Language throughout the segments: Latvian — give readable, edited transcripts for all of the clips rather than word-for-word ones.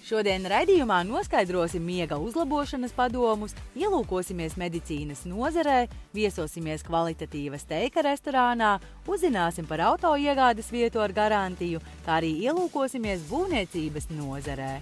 Šodien raidījumā noskaidrosim miega uzlabošanas padomus, ielūkosimies medicīnas nozarē, viesosimies kvalitatīva steika restorānā, uzzināsim par auto iegādes vietu ar garantiju, kā arī ielūkosimies būvniecības nozarē.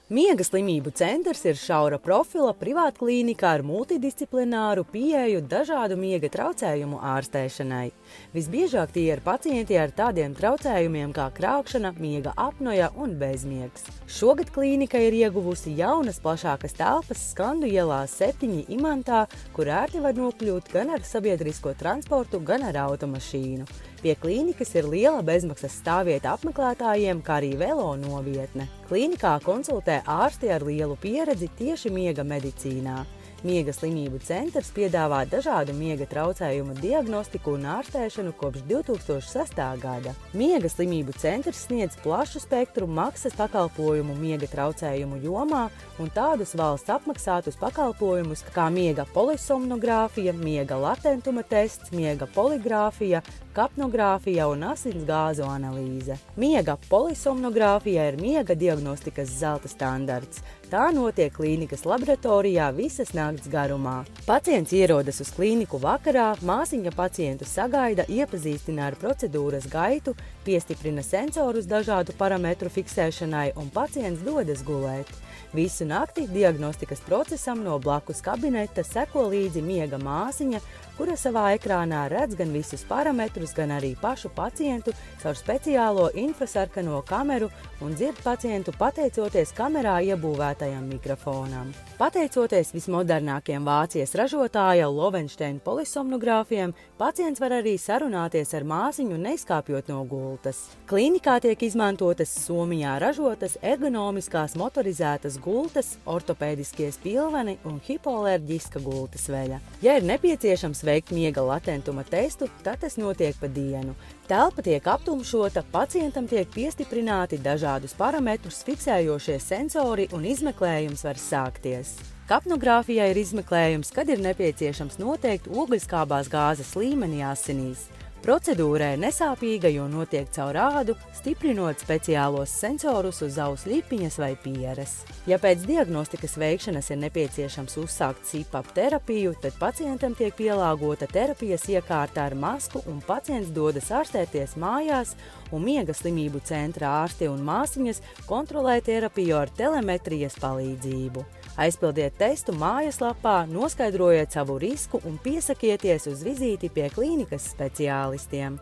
Miega slimību centrs ir šaura profila privātklīnika ar multidisciplināru pieeju dažādu miega traucējumu ārstēšanai. Visbiežāk tie ir pacienti ar tādiem traucējumiem kā krākšana, miega apnoja un bezmiegs. Šogad klīnika ir ieguvusi jaunas plašākas telpas Skandu ielā 7 Imantā, kur ērti var nokļūt gan ar sabiedrisko transportu, gan ar automašīnu. Pie klīnikas ir liela bezmaksas stāvvieta apmeklētājiem, kā arī velo novietne. Klīnikā konsultē ārsti ar lielu pieredzi tieši miega medicīnā. Miega slimību centrs piedāvā dažādu miega traucējumu diagnostiku un ārstēšanu kopš 2006. gada. Miega slimību centrs sniedz plašu spektru maksas pakalpojumu miega traucējumu jomā un tādus valsts apmaksātus pakalpojumus kā miega polisomnogrāfija, miega latentuma tests, miega poligrāfija, kapnogrāfija un asinsgāzu analīze. Miega polisomnogrāfija ir miega diagnostikas zelta standarts. Tā notiek klīnikas laboratorijā visas nakts garumā. Pacients ierodas uz klīniku vakarā, māsiņa pacientu sagaida, iepazīstina ar procedūras gaitu, piestiprina sensorus dažādu parametru fiksēšanai un pacients dodas gulēt. Visu nakti diagnostikas procesam no blakus kabineta seko līdzi miega māsiņa, kura savā ekrānā redz gan visus parametrus, gan arī pašu pacientu caur speciālo infrasarkano kameru un dzird pacientu pateicoties kamerā iebūvētajam mikrofonam. Pateicoties vismodernākiem Vācijas ražotāja Lovenstein polisomnogrāfiem, pacients var arī sarunāties ar māsiņu, neizkāpjot no gultas. Klīnikā tiek izmantotas Somijā ražotas ergonomiskās motorizētas gultas, ortopēdiskie spilveni un hipoalerģiska gultas veļa. Ja ir nepieciešams veikt miega latentuma testu, tad tas notiek pa dienu. Telpa tiek aptumšota, pacientam tiek piestiprināti dažādus parametrus fiksējošie sensori un izmeklējums var sākties. Kapnogrāfijā ir izmeklējums, kad ir nepieciešams noteikt ogļskābās gāzes līmeni asinīs. Procedūra ir nesāpīga, jo notiek caur ādu, stiprinot speciālos sensorus uz auss lipiņas vai pieres. Ja pēc diagnostikas veikšanas ir nepieciešams uzsākt CPAP terapiju, tad pacientam tiek pielāgota terapijas iekārta ar masku un pacients dodas ārstēties mājās un miega slimību centra ārsti un māsiņas kontrolē terapiju ar telemetrijas palīdzību. Aizpildiet testu mājaslapā, noskaidrojiet savu risku un piesakieties uz vizīti pie klīnikas speciālistiem.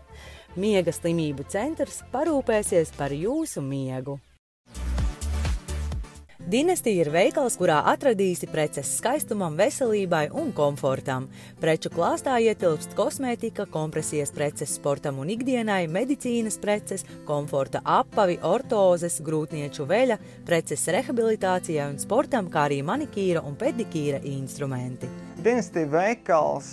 Miega slimību centrs parūpēsies par jūsu miegu. Dinastija ir veikals, kurā atradīsi preces skaistumam, veselībai un komfortam. Preču klāstā ietilpst kosmētika, kompresijas preces sportam un ikdienai, medicīnas preces, komforta apavi, ortozes, grūtnieču veļa, preces rehabilitācijai un sportam, kā arī manikīra un pedikīra instrumenti. Dinastija veikals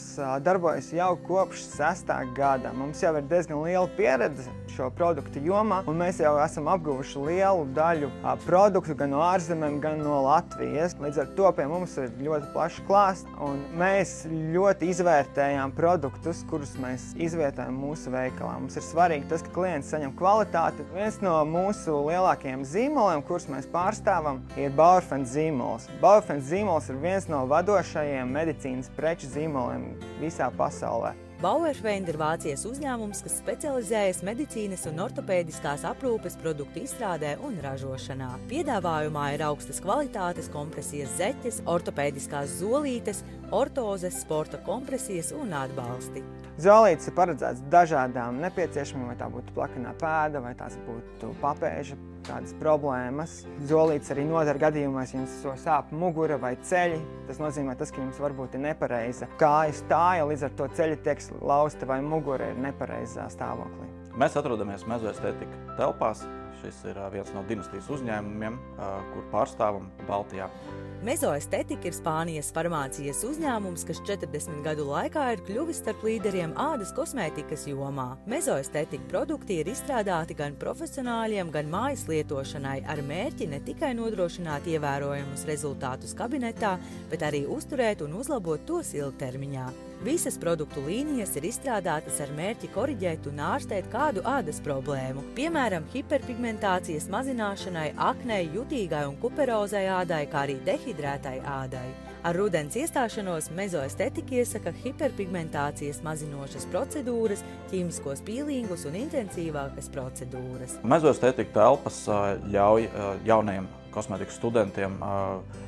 darbojas jau kopš 6. gada. Mums jau ir diezgan liela pieredze šo produktu jomā, un mēs jau esam apguvuši lielu daļu produktu gan no ārzemēm, gan no Latvijas. Līdz ar to pie mums ir ļoti plašs klāsts, un mēs ļoti izvērtējām produktus, kurus mēs izvietojam mūsu veikalā. Mums ir svarīgi tas, ka klients saņem kvalitāti. Viens no mūsu lielākajiem zīmoliem, kurus mēs pārstāvam, ir Bauerfeind zīmols. Bauerfeind zīmols ir viens no vadošajiem medicīnas preču zīmoliem visā pasaulē. Bauerfeind ir Vācijas uzņēmums, kas specializējas medicīnas un ortopēdiskās aprūpes produktu izstrādē un ražošanā. Piedāvājumā ir augstas kvalitātes kompresijas zeķes, ortopēdiskās zolītes, ortozes, sporta kompresijas un atbalsti. Zolītes ir paredzēts dažādām nepieciešamībām, vai tā būtu plakanā pēda, vai tās būtu papēža, kādas problēmas. Zolītes arī noder gadījumos, ja jums sāp mugura vai ceļi. Tas nozīmē tas, ka jums varbūt ir nepareiza kāju stāja, līdz ar to ceļi tiek lausta vai mugura ir nepareizā stāvoklī. Mēs atrodamies Mezoestetika telpās. Šis ir viens no dinastijas uzņēmumiem, kur pārstāvam Baltijā. Mezoestetika ir Spānijas farmācijas uzņēmums, kas 40 gadu laikā ir kļuvis starp līderiem ādas kosmētikas jomā. Mezoestetika produkti ir izstrādāti gan profesionāļiem, gan mājas lietošanai ar mērķi ne tikai nodrošināt ievērojamus rezultātus kabinetā, bet arī uzturēt un uzlabot tos ilgtermiņā. Visas produktu līnijas ir izstrādātas ar mērķi koriģēt un ārstēt kādu ādas problēmu, piemēram, hiperpigmentācijas mazināšanai, aknei, jutīgai un kuperozai ādai, kā arī dehidrētai ādai. Ar rudens iestāšanos mezoestetika iesaka hiperpigmentācijas mazinošas procedūras, ķīmiskos pīlingus un intensīvākas procedūras. Mezoestetika telpas ļauj jaunajiem kosmētikas studentiem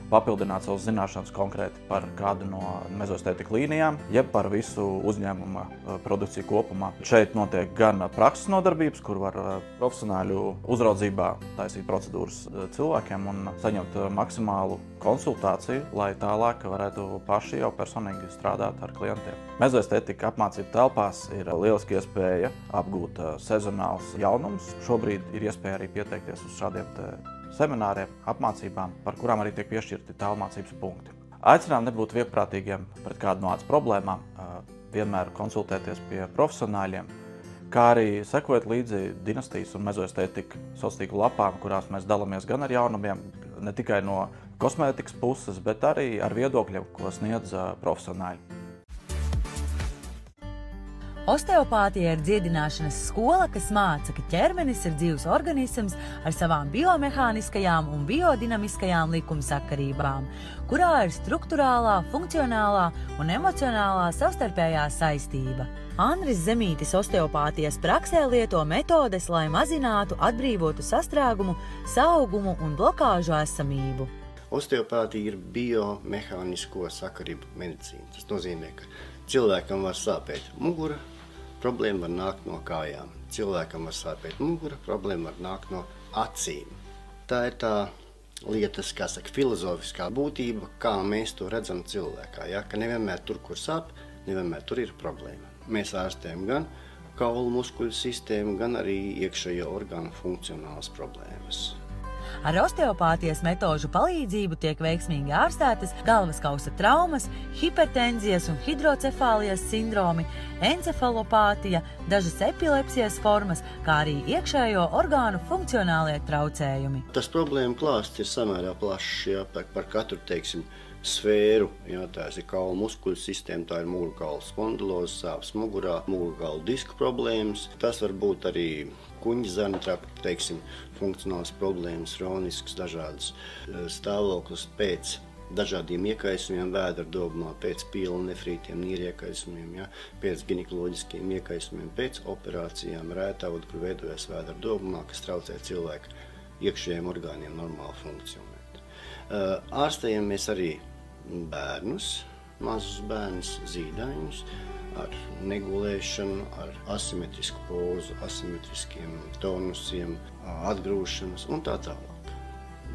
papildināt savas zināšanas konkrēti par kādu no mezoestetika līnijām, jeb par visu uzņēmuma produkciju kopumā. Šeit notiek gan prakses nodarbības, kur var profesionāļu uzraudzībā taisīt procedūras cilvēkiem un saņemt maksimālu konsultāciju, lai tālāk varētu paši jau personīgi strādāt ar klientiem. Mezoestetika apmācību telpās ir lieliski iespēja apgūt sezonāls jaunums. Šobrīd ir iespēja arī pieteikties uz šādiem semināriem, apmācībām, par kurām arī tiek piešķirti tālmācības punkti. Aicinām nebūt vieglprātīgiem pret kādu no ādas problēmām, vienmēr konsultēties pie profesionāļiem, kā arī sekot līdzi dinastijas un mezoestetika sociālo tīklu lapām, kurās mēs dalāmies gan ar jaunumiem, ne tikai no kosmētikas puses, bet arī ar viedokļiem, ko sniedz profesionāļi. Osteopātija ir dziedināšanas skola, kas māca, ka ķermenis ir dzīvs organisms ar savām biomehāniskajām un biodinamiskajām likumsakarībām, kurā ir strukturālā, funkcionālā un emocionālā savstarpējā saistība. Andris Zemītis osteopātijas praksē lieto metodes, lai mazinātu, atbrīvotu sastrēgumu, saaugumu un blokāžu esamību. Osteopātija ir biomehānisko sakarību medicīna. Tas nozīmē, ka cilvēkam var sāpēt mugura, problēma var nākt no kājām. Cilvēkam var sāpēt mugura, problēma var nākt no acīm. Tā ir tā lietas, kā saka, filozofiskā būtība, kā mēs to redzam cilvēkā. Ja? Ka nevienmēr tur, kur sāp, nevienmēr tur ir problēma. Mēs ārstējam gan kaulu muskuļu sistēmu, gan arī iekšējo orgānu funkcionālas problēmas. Ar osteopātijas metožu palīdzību tiek veiksmīgi ārstētas galvaskausa traumas, hipertenzijas un hidrocefālijas sindromi, encefalopātija, dažas epilepsijas formas, kā arī iekšējo orgānu funkcionālie traucējumi. Tas problēma klāsts ir samērā plašs, ja, par katru, teiksim, sfēru, ja, tās ir kaulu muskuļu sistēma, tā ir mugurkaula spondiloze, sāpes mugurā, mugurkaula disku problēmas. Tas var būt arī kuņģzarnu trakta, teiksim, funkcionālas problēmas, hroniskas dažādas stāvoklis pēc dažādiem iekaisumiem vēdera dobumā, pēc pielnefrītiem, nīriekaisumiem, ja, pēc ginekoloģiskiem iekaisumiem, pēc operācijām, rētaudu, kur veidojas vēdera dobumā, kas traucē cilvēku iekšējiem orgāniem normāli funkcionēt. Ārstējam mēs arī bērnus, mazus bērnus, zīdaiņus, ar negulēšanu, ar asimetrisku pozu, asimetriskiem tonusiem, atgrūšanas un tā tālāk.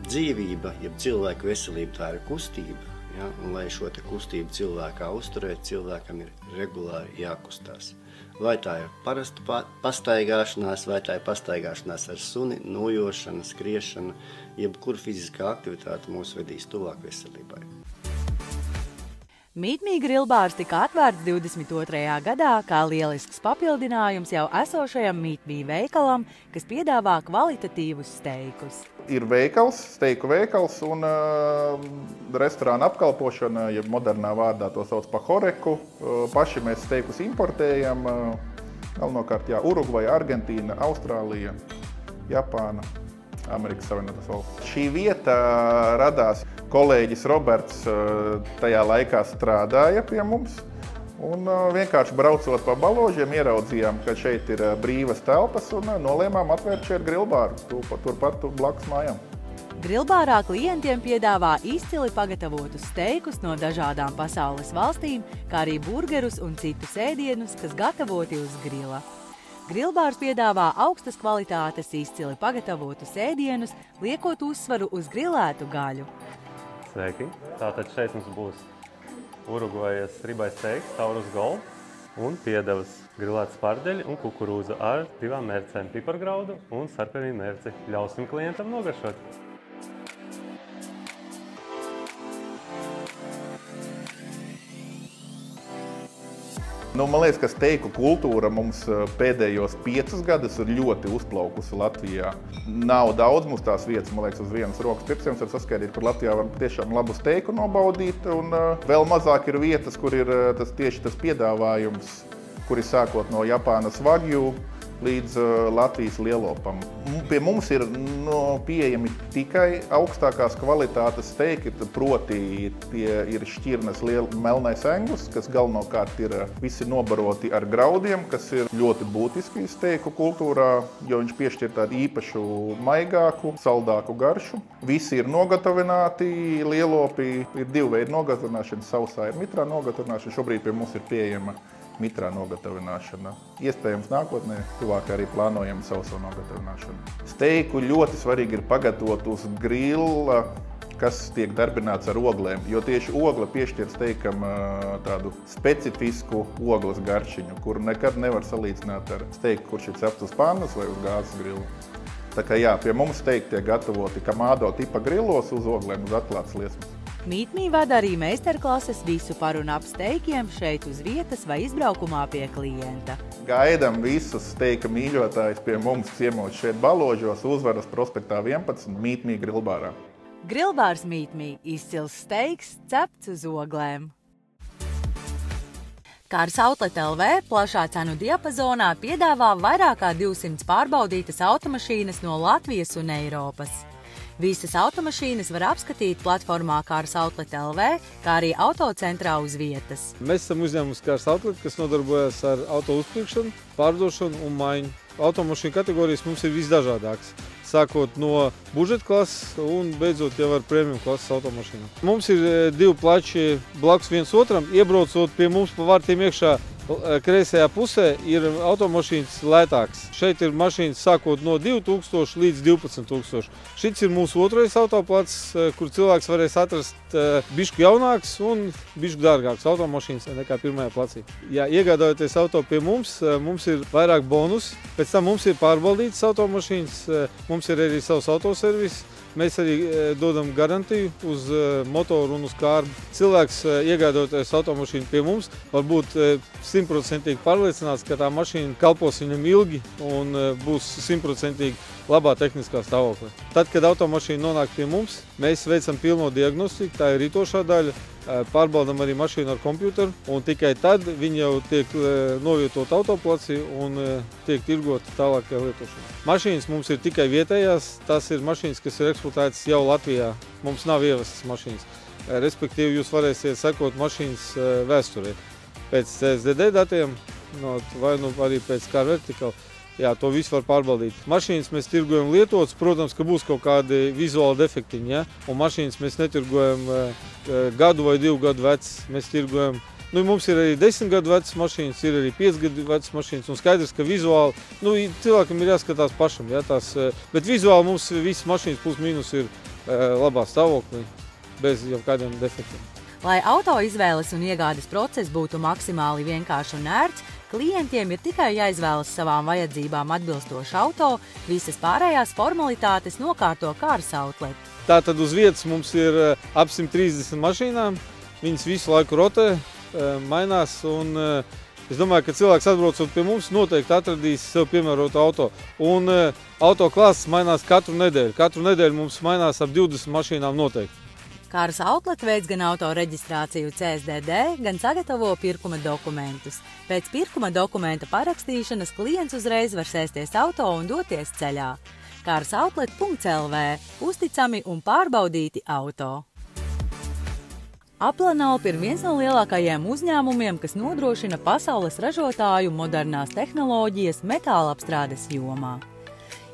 Dzīvība, jeb cilvēka veselība, tā ir kustība, ja? Un lai šo te kustību cilvēkā uzturēt, cilvēkam ir regulāri jākustās. Vai tā ir parasta pastaigāšanās, vai tā ir pastaigāšanās ar suni, nojošana, skriešana, jebkura fiziskā aktivitāte mūs vedīs tuvāk veselībai. Meet Me grillbārs tika atvērts 22. gadā kā lielisks papildinājums jau esošajam Meet Me veikalam, kas piedāvā kvalitatīvus steikus. Ir veikals, steiku veikals un restorāna apkalpošana, ja modernā vārdā to sauc par horeku. Paši mēs steikus importējam, galvenokārt Urugvaja, Argentīna, Austrālija, Japāna, Amerikas Savienotās valstis. Šī vieta radās, kolēģis Roberts tajā laikā strādāja pie mums. Un vienkārši braucot pa Baložiem, ieraudzījām, ka šeit ir brīvas telpas un nolēmām atvērt šeit grillbāru, turpat blakus mājām. Grillbārā klientiem piedāvā izcili pagatavotus steikus no dažādām pasaules valstīm, kā arī burgerus un citus ēdienus, kas gatavoti uz grila. Grillbārs piedāvā augstas kvalitātes izcili pagatavotus ēdienus, liekot uzsvaru uz grilētu gaļu. Sveiki! Tātad šeit mums būs Urugvajas ribais steiks, Taurus Gold un piedevas grilēts sparģeļi un kukurūza ar 2 mērcēm pipargraudu un sarkanīnu mērci. Ļausim klientam nogaršot! Man liekas, ka steiku kultūra mums pēdējos 5 gadus ir ļoti uzplaukusi Latvijā. Nav daudz mums tās vietas, man liekas, uz vienas rokas pirkstiem var saskaidīt, kur Latvijā var tiešām labu steiku nobaudīt, un vēl mazāk ir vietas, kur ir tieši tas piedāvājums, kur ir sākot no Japānas Wagyu līdz Latvijas lielopam. Pie mums ir pieejami tikai augstākās kvalitātes steiki, proti tie ir šķirnes melnais engus, kas galvenokārt ir visi nobaroti ar graudiem, kas ir ļoti būtiski steiku kultūrā, jo viņš piešķir tādu īpašu maigāku, saldāku garšu. Visi ir nogatavināti lielopi, ir 2 veidi nogatavināšana, sausā ir mitrā nogatavināšana, šobrīd pie mums ir pieejama mitrā nogatavināšana. Iespējams, nākotnē tuvāk arī plānojam sauso nogatavināšanu. Steiku ļoti svarīgi ir pagatavot uz grilla, kas tiek darbināts ar oglēm, jo tieši ogle piešķir steikam tādu specifisku ogles garšiņu, kuru nekad nevar salīdzināt ar steiku, kurš ir cepts uz pannas vai uz gāzes grilu. Tā kā jā, pie mums steiki tiek gatavoti kamādo tipa grilos uz oglēm, uz atklātas liesmas. Meet.me vada arī meistarklases visu par un ap steikiem šeit uz vietas vai izbraukumā pie klienta. Gaidam visus steika mīļotājus pie mums ciemos šeit Baložos, Uzvaras prospektā 11, Meet.me grillbārā. Grillbārs Meet.me – izcils steiks, cepts uz oglēm. Cars Outlet LV plašā cenu diapazonā piedāvā vairāk kā 200 pārbaudītas automašīnas no Latvijas un Eiropas. Visas automašīnas var apskatīt platformā Cars Outlet LV, kā arī autocentrā uz vietas. Mēs esam uzņēmums Cars Outlet, kas nodarbojas ar auto uzpirkšanu, pārdošanu un maiņu. Automašīnu kategorijas mums ir visdažādākas, sākot no budžeta klases un beidzot jau ar premium klases automašīnu. Mums ir 2 plači blakus viens otram, iebraucot pie mums pa vārtiem iekšā. Kreisajā pusē ir automašīnas lētāks. Šeit ir mašīnas sākot no 2000 līdz 12000. Šis ir mūsu otrais autoplats, kur cilvēks varēs atrast bišķi jaunāks un bišķi dārgāks automašīnas nekā pirmajā placī. Ja iegādājoties auto pie mums, mums ir vairāk bonus, pēc tam mums ir pārbaudītas automašīnas, mums ir arī savs autoservis. Mēs arī dodam garantiju uz motoru un uz kārbu. Cilvēks, iegādājoties automašīnu pie mums, var būt 100% pārliecināts, ka tā mašīna kalpos viņam ilgi un būs 100% labā tehniskā stāvoklī. Tad, kad automašīna nonāk pie mums, mēs veicam pilno diagnostiku, tā ir rītošā daļa, pārbaudam arī mašīnu ar kompjuteru, un tikai tad viņi jau tiek novietot autoplacī un tiek tirgoti tālākajā lietošanā. Mašīnas mums ir tikai vietējās, tās ir mašīnas, kas ir eksploatētas jau Latvijā. Mums nav ievestas mašīnas. Respektīvi, jūs varēsiet sekot mašīnas vēsturē. Pēc CSDD datiem, vai arī pēc Car Vertical. Jā, to visu var pārbaudīt. Mašīnas mēs tirgojam lietotas, protams, ka būs kaut kādi vizuāli defektiņi, ja? Un mašīnas mēs netirgojam gadu vai 2 gadu vecas. Mēs tirgojam, mums ir arī 10 gadu vecas mašīnas, ir arī 5 gadu vecas mašīnas, un skaidrs, ka vizuāli, cilvēkam ir jāskatās pašam, ja? Bet vizuāli mums visas mašīnas plus mīnus ir labā stāvoklī, bez jau kādiem defektiem. Lai auto izvēles un iegādes process būtu maksimāli vienkāršs un ērts, klientiem ir tikai jāizvēlas savām vajadzībām atbilstošu auto, visas pārējās formalitātes nokārto Cars Outlet. Tātad uz vietas mums ir ap 130 mašīnām, viņas visu laiku rotē, mainās, un es domāju, ka cilvēks atbraucot pie mums noteikti atradīs sev piemērotu auto. Un auto klases mainās katru nedēļu. Katru nedēļu mums mainās ap 20 mašīnām noteikti. Cars Outlet veids gan auto reģistrāciju CSDD, gan sagatavo pirkuma dokumentus. Pēc pirkuma dokumenta parakstīšanas klients uzreiz var sēsties auto un doties ceļā. carsoutlet.lv – uzticami un pārbaudīti auto. Aplanalp ir viens no lielākajiem uzņēmumiem, kas nodrošina pasaules ražotāju modernās tehnoloģijas metāla apstrādes jomā.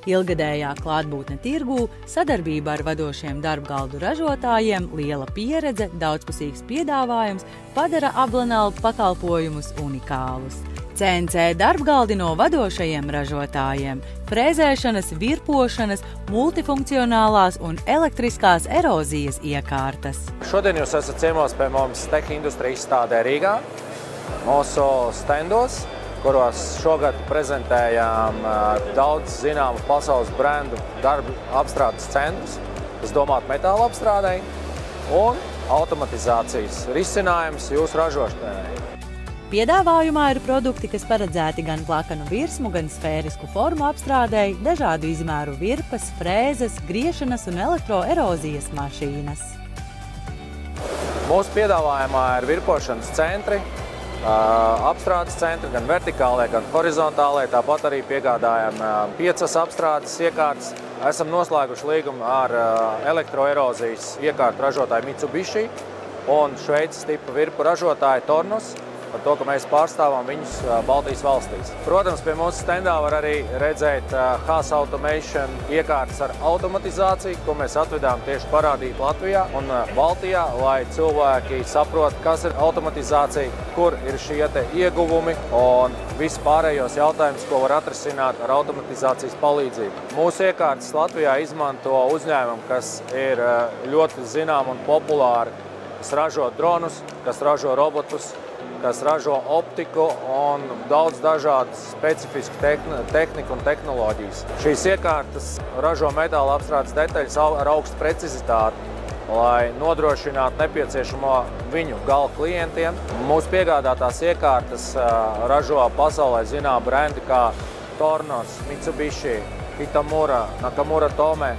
Ilgadējā klātbūtne tirgū, sadarbība ar vadošiem darbgaldu ražotājiem, liela pieredze, daudzpusīgs piedāvājums padara Aplanalp pakalpojumus unikālus. CNC darbgaldi no vadošajiem ražotājiem, frēzēšanas, virpošanas, multifunkcionālās un elektriskās erozijas iekārtas. Šodien jūs esat ciemos pie mums Tech Industry izstādē Rīgā, mūsu standos, kuros šogad prezentējām daudz zināmu pasaules brendu darba apstrādes centrus, kas domāt metāla apstrādei un automatizācijas risinājums jūsu ražošanai. Piedāvājumā ir produkti, kas paredzēti gan plakanu virsmu, gan sfērisku formu apstrādēji, dažādu izmēru virpas, frēzes, griešanas un elektroerozijas mašīnas. Mūsu piedāvājumā ir virpošanas centri, apstrādes centri, gan vertikālē, gan horizontālē. Tāpat arī piegādājam 5 apstrādes iekārtas. Esam noslēguši līgumu ar elektroerozijas iekārtu ražotāju Mitsubishi un Šveices tipa virpu ražotāju Tornus, par to, ka mēs pārstāvam viņus Baltijas valstīs. Protams, pie mūsu standā var arī redzēt Haas Automation iekārtas ar automatizāciju, ko mēs atvedām tieši parādīt Latvijā un Baltijā, lai cilvēki saprot, kas ir automatizācija, kur ir šie ieguvumi un visu pārējos jautājumus, ko var atrisināt ar automatizācijas palīdzību. Mūsu iekārtas Latvijā izmanto uzņēmumu, kas ir ļoti zinām un populāri, kas ražo dronus, kas ražo robotus, kas ražo optiku un daudz dažādas specifisku tehniku un tehnoloģijas. Šīs iekārtas ražo metāla apstrādes detaļas ar augstu precizitāti, lai nodrošinātu nepieciešamo viņu gala klientiem. Mūsu piegādātās iekārtas ražo pasaulē zinām brendi kā Tornos, Mitsubishi, Kitamura, Nakamura Tome,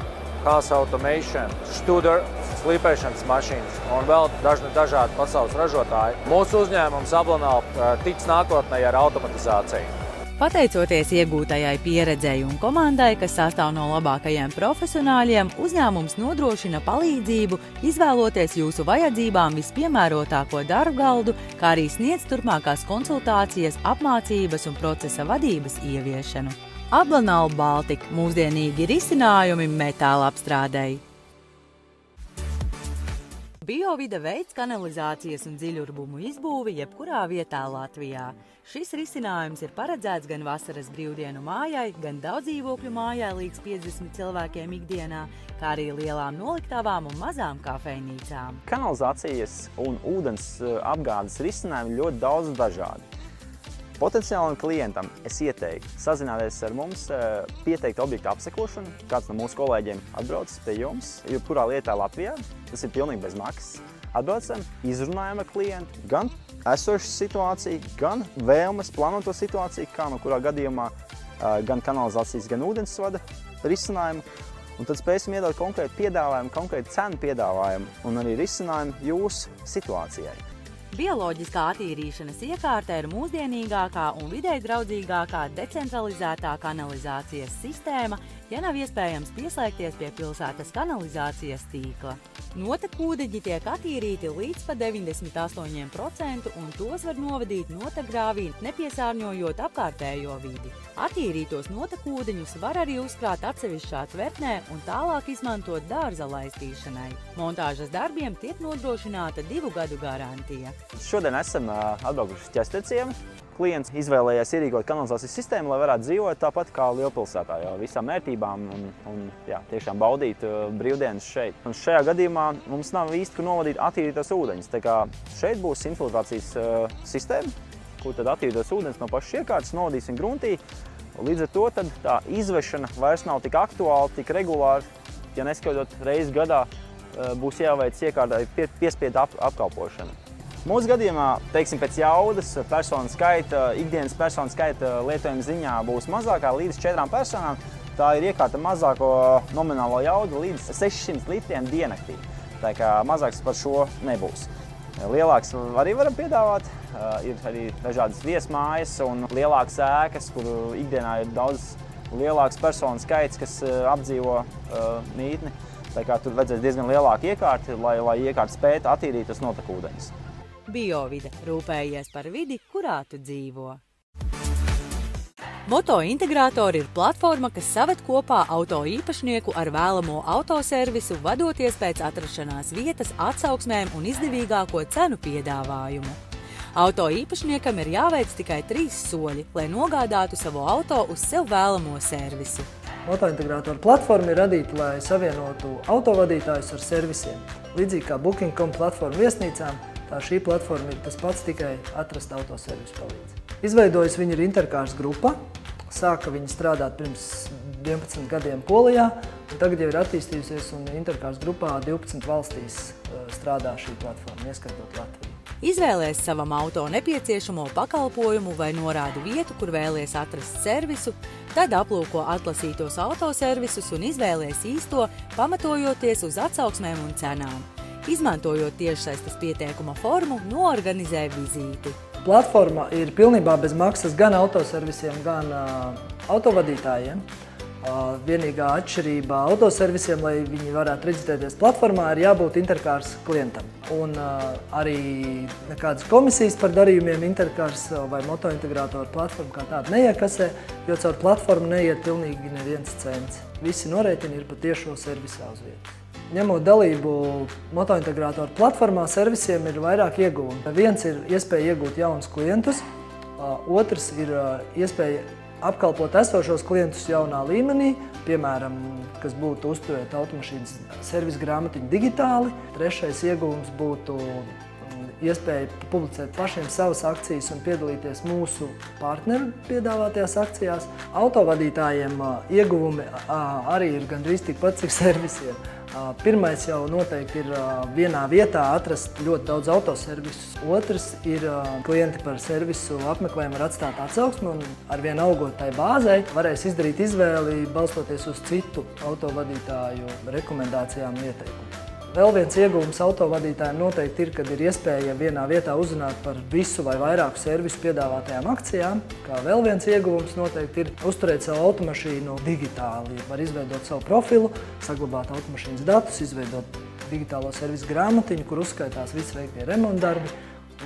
Haas Automation, Studer, slīpēšanas mašīnas un vēl dažādi pasaules ražotāji. Mūsu uzņēmums Ablanal tic nākotnē ar automatizāciju. Pateicoties iegūtajai pieredzei un komandai, kas sastāv no labākajiem profesionāļiem, uzņēmums nodrošina palīdzību, izvēloties jūsu vajadzībām vispiemērotāko darbgaldu, kā arī sniedz turpmākās konsultācijas, apmācības un procesa vadības ieviešanu. Ablanal Baltic – mūsdienīgi risinājumi metāla apstrādei. Biovida veids kanalizācijas un dziļurbumu izbūvi jebkurā vietā Latvijā. Šis risinājums ir paredzēts gan vasaras brīvdienu mājai, gan daudzdzīvokļu mājai līdz 50 cilvēkiem ikdienā, kā arī lielām noliktavām un mazām kafejnīcām. Kanalizācijas un ūdens apgādes risinājumi ļoti daudz dažādi. Potenciālam klientam es ieteiktu sazināties ar mums, pieteikt objektu apsekošanu. Kāds no mūsu kolēģiem atbrauc pie jums, jebkurā lietā Latvijā. Tas ir pilnīgi bez maksas. Atbraucam, izrunājam ar klientu gan esošu situāciju, gan vēlmes plānoto situāciju, kā no kurā gadījumā gan kanalizācijas, gan ūdensvada risinājumu. Un tad spēsim iedot konkrētu piedāvājumu, konkrētu cenu piedāvājumu un arī risinājumu jūsu situācijai. Bioloģiskā attīrīšanas iekārta ir mūsdienīgākā un videi draudzīgākā decentralizētā kanalizācijas sistēma, ja nav iespējams pieslēgties pie pilsētas kanalizācijas tīkla. Notekūdeņi tiek attīrīti līdz pa 98% un tos var novadīt notekgrāvī, nepiesārņojot apkārtējo vidi. Attīrītos notekūdeņus var arī uzkrāt atsevišķā tvertnē un tālāk izmantot dārza laistīšanai. Montāžas darbiem tiek nodrošināta 2 gadu garantija. Šodien esam atbraukuši ķesteciem. Klients izvēlējās ierīkot kanalizācijas sistēmu, lai varētu dzīvot tāpat kā lielpilsētā, jau visām ērtībām un tiešām baudīt brīvdienas šeit. Un šajā gadījumā mums nav īsti, kur novadīt attīrītos ūdeņus. Tā kā šeit būs infiltrācijas sistēma, kur tad attīrītos ūdeņus no pašas iekārtas novadīsim gruntī. Līdz ar to tad tā izvešana vairs nav tik aktuāla, tik regulāra, ja neskaidot reizi gadā būs jāveic iekārtai piespiedu apkalpošana. Mūsu gadījumā, teiksim, pēc jaudas personu skaita, ikdienas personu skaita lietojuma ziņā būs mazākā līdz 4 personām. Tā ir iekārta mazāko nominālo jaudu līdz 600 litriem diennaktī. Tā kā mazāks par šo nebūs. Lielāks arī varam piedāvāt. Ir arī dažādas viesmājas un lielākas ēkas, kur ikdienā ir daudz lielāks personu skaits, kas apdzīvo mītni. Tā kā tur vajadzēs diezgan lielāka iekārta, lai iekārta spētu attīrīt tos notekūdeņus. Biovida – rūpējies par vidi, kurā tu dzīvo. Moto Integrātori ir platforma, kas saved kopā auto īpašnieku ar vēlamo autoservisu, vadoties pēc atrašanās vietas, atsauksmēm un izdevīgāko cenu piedāvājumu. Auto īpašniekam ir jāveic tikai 3 soļi, lai nogādātu savu auto uz sev vēlamo servisu. Moto Integrātori platforma ir radīta, lai savienotu autovadītājus ar servisiem. Līdzīgi kā Booking.com platforma viesnīcām, tā šī platforma ir tas pats, tikai atrast autoservisu palīdz. Izveidojas viņa ir Intercars grupa, sāka viņa strādāt pirms 11 gadiem Polijā, un tagad jau ir attīstījusies un Intercars grupā 12 valstīs strādā šī platforma, ieskatot Latviju. Izvēlēs savam auto nepieciešamo pakalpojumu vai norāda vietu, kur vēlies atrast servisu, tad aplūko atlasītos autoservisus un izvēlēs īsto, pamatojoties uz atsauksmēm un cenām. Izmantojot tiešsaistes pieteikuma formu, noorganizē vizīti. Platforma ir pilnībā bez maksas gan autoservisiem, gan autovadītājiem. Vienīgā atšķirība autoservisiem, lai viņi varētu reģistrēties platformā, ir jābūt Intercars klientam. Un arī nekādas komisijas par darījumiem Intercars vai motointegrātoru platformu kā tāda neiekasē, jo caur platformu neiet pilnīgi neviens cents. Visi norēķini ir pa tiešo servisā uz vietas. Ņemot dalību motointegrātoru platformā, servisiem ir vairāk ieguvumi. Viens ir iespēja iegūt jaunus klientus, otrs ir iespēja apkalpot esošos klientus jaunā līmenī, piemēram, kas būtu uzturēt automašīnas servisa grāmatiņu digitāli. Trešais ieguvums būtu iespēja publicēt pašiem savas akcijas un piedalīties mūsu partneru piedāvātajās akcijās. Autovadītājiem ieguvumi arī ir gandrīz tikpat, cik servisiem. Pirmais jau noteikti ir vienā vietā atrast ļoti daudz autoservisus. Otrs ir klienti par servisu apmeklējumu var atstāt atsauksmi un arvien augot tai bāzei varēs izdarīt izvēli balstoties uz citu autovadītāju rekomendācijām un ieteikumiem. Vēl viens ieguvums autovadītājiem noteikti ir, kad ir iespēja vienā vietā uzzināt par visu vai vairāku servisu piedāvātajām akcijām. Kā vēl viens ieguvums noteikti ir uzturēt savu automašīnu digitāli. Var izveidot savu profilu, saglabāt automašīnas datus, izveidot digitālo servisu grāmatiņu, kur uzskaitās visi veiktie remontdarbi.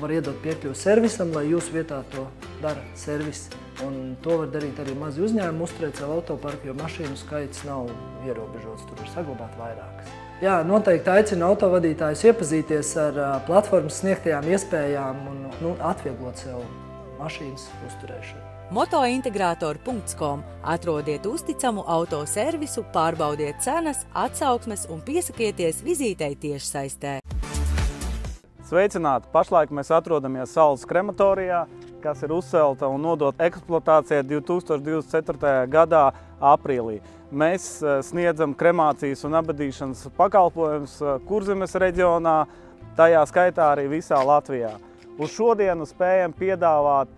Var iedot piekļuvi servisam, lai jūsu vietā to dara servis. Un to var darīt arī mazi uzņēmumi, uzturēt savu autoparku, jo mašīnu skaits nav ierobežots, tur var saglabāt vairākas. Jā, noteikti aicinu autovadītājus iepazīties ar platformas sniegtajām iespējām un atvieglot sev mašīnas uzturēšanu. Motointegrātoru.com atrodiet uzticamu autoservisu, pārbaudiet cenas, atsauksmes un piesakieties vizītei tiešsaistē. Sveicināti! Pašlaik mēs atrodamies Saules krematorijā, kas ir uzcelta un nodota eksploatācijai 2024. gadā aprīlī. Mēs sniedzam kremācijas un abadīšanas pakalpojumus Kurzemes reģionā, tajā skaitā arī visā Latvijā. Uz šodienu spējam piedāvāt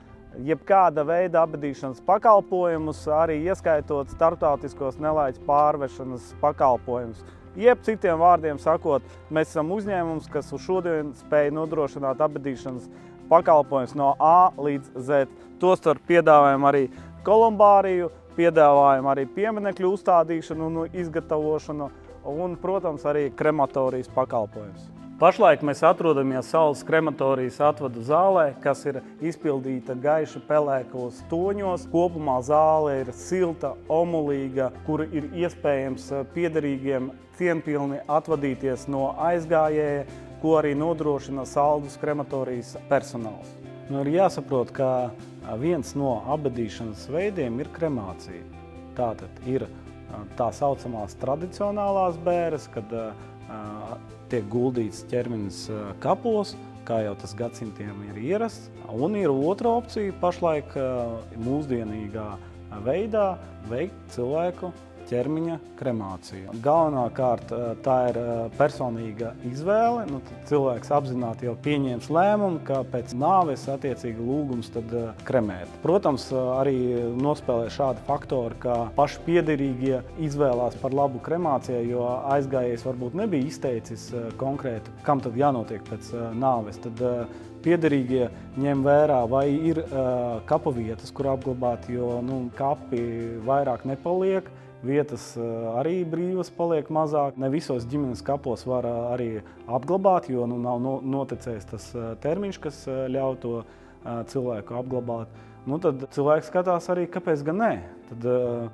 jebkāda veida abadīšanas pakalpojumus, arī ieskaitot starptautiskos nelaiķu pārvešanas pakalpojumus. Jeb citiem vārdiem sakot, mēs esam uzņēmums, kas uz šodienu spēj nodrošināt abadīšanas pakalpojumus no A līdz Z. Tostarp piedāvājam arī kolumbāriju, piedāvājam arī pieminekļu uzstādīšanu un izgatavošanu un, protams, arī krematorijas pakalpojumus. Pašlaik mēs atrodamies Saules krematorijas atvadu zālē, kas ir izpildīta gaiši pelēkos toņos. Kopumā zāle ir silta, omulīga, kur ir iespējams piederīgiem cienpilni atvadīties no aizgājēja, ko arī nodrošina Saldus krematorijas personāls. Ir jāsaprot, ka viens no abadīšanas veidiem ir kremācija. Tātad ir tā saucamās tradicionālās bēres, kad tiek guldīts ķermenis kapos, kā jau tas gadsimtiem ir ierasts. Un ir otra opcija pašlaik mūsdienīgā veidā veikt cilvēku ķermeņa kremāciju. Galvenākārt tā ir personīga izvēle. Cilvēks apzināti jau pieņēmis lēmumu, ka pēc nāves attiecīgi lūgums tad kremēt. Protams, arī nospēlē šādi faktori, ka paši piederīgie izvēlās par labu kremācijai, jo aizgājējs varbūt nebija izteicis konkrētu, kam tad jānotiek pēc nāves. Tad piederīgie ņem vērā, vai ir kapu vietas, kur apglabāt, jo kapi vairāk nepaliek. Vietas arī brīvas paliek mazāk. Ne visos ģimenes kapos var arī apglabāt, jo nav noticējis tas termiņš, kas ļauj to cilvēku apglabāt. Tad cilvēks skatās arī, kāpēc gan nē. Tad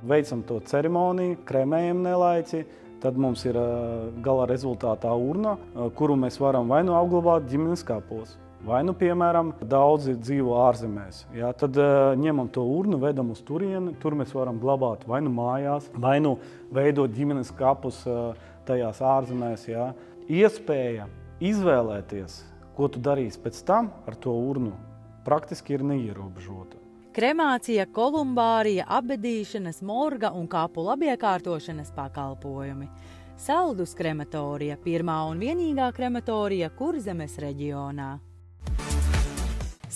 veicam to ceremoniju, kremējam nelaiķi. Tad mums ir gala rezultātā urna, kuru mēs varam vai nu apglabāt ģimenes kapos. Vai piemēram, daudzi dzīvo ārzemēs. Tad ņemam to urnu, vedam uz turieni, tur mēs varam glabāt vai nu mājās, vai nu veidot ģimenes kapus tajās ārzemēs. Iespēja izvēlēties, ko tu darīsi pēc tam ar to urnu, praktiski ir neierobežota. Kremācija, kolumbārija, abedīšanas, morga un kapu labiekārtošanas pakalpojumi. Saldus krematorija, pirmā un vienīgā krematorija Kurzemes reģionā.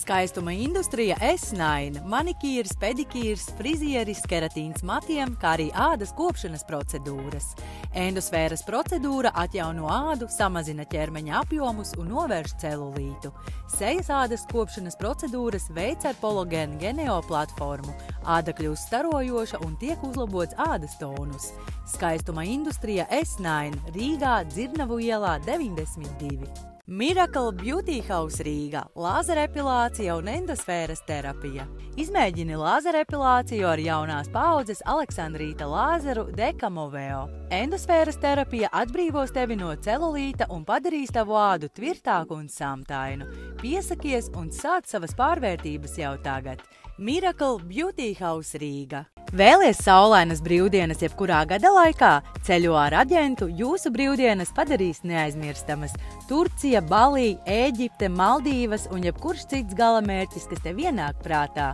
Skaistuma industrija S9, manikīrs, pedikīrs, frizieris, keratīns matiem, kā arī ādas kopšanas procedūras. Endosfēras procedūra atjauno ādu, samazina ķermeņa apjomus un novērš celulītu. Sejas ādas kopšanas procedūras veic ar pologēnu geneo platformu. Āda kļūst starojoša un tiek uzlabots ādas tonus. Skaistuma industrija S9, Rīgā, Dzirnavu ielā 92. Miracle Beauty House Rīga – lāzerepilācija un endosfēras terapija. Izmēģini lāzerepilāciju ar jaunās paaudzes Aleksandrīta lāzeru Dekamoveo. Endosfēras terapija atbrīvos tevi no celulīta un padarīs tavu ādu tvirtāku un samtainu. Piesakies un sāc savas pārvērtības jau tagad. Miracle Beauty House Rīga. Vēlies saulainas brīvdienas jebkurā gada laikā? Ceļo ar aģentu, jūsu brīvdienas padarīs neaizmirstamas. Turcija, Balī, Ēģipte, Maldīvas un jebkurš cits galamērķis, kas tev ienāk prātā.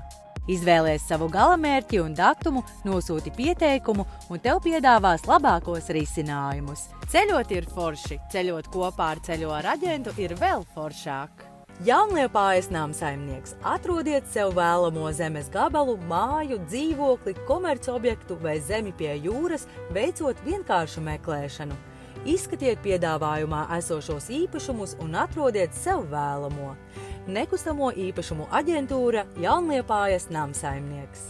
Izvēlies savu galamērķi un datumu, nosūti pieteikumu un tev piedāvās labākos risinājumus. Ceļot ir forši, ceļot kopā ar Ceļo ar aģentu ir vēl foršāk. Jaunliepājas namsaimnieks. Atrodiet sev vēlamo zemes gabalu, māju, dzīvokli, komercobjektu vai zemi pie jūras, veicot vienkāršu meklēšanu. Izskatiet piedāvājumā esošos īpašumus un atrodiet sev vēlamo. Nekustamo īpašumu aģentūra Jaunliepājas namsaimnieks.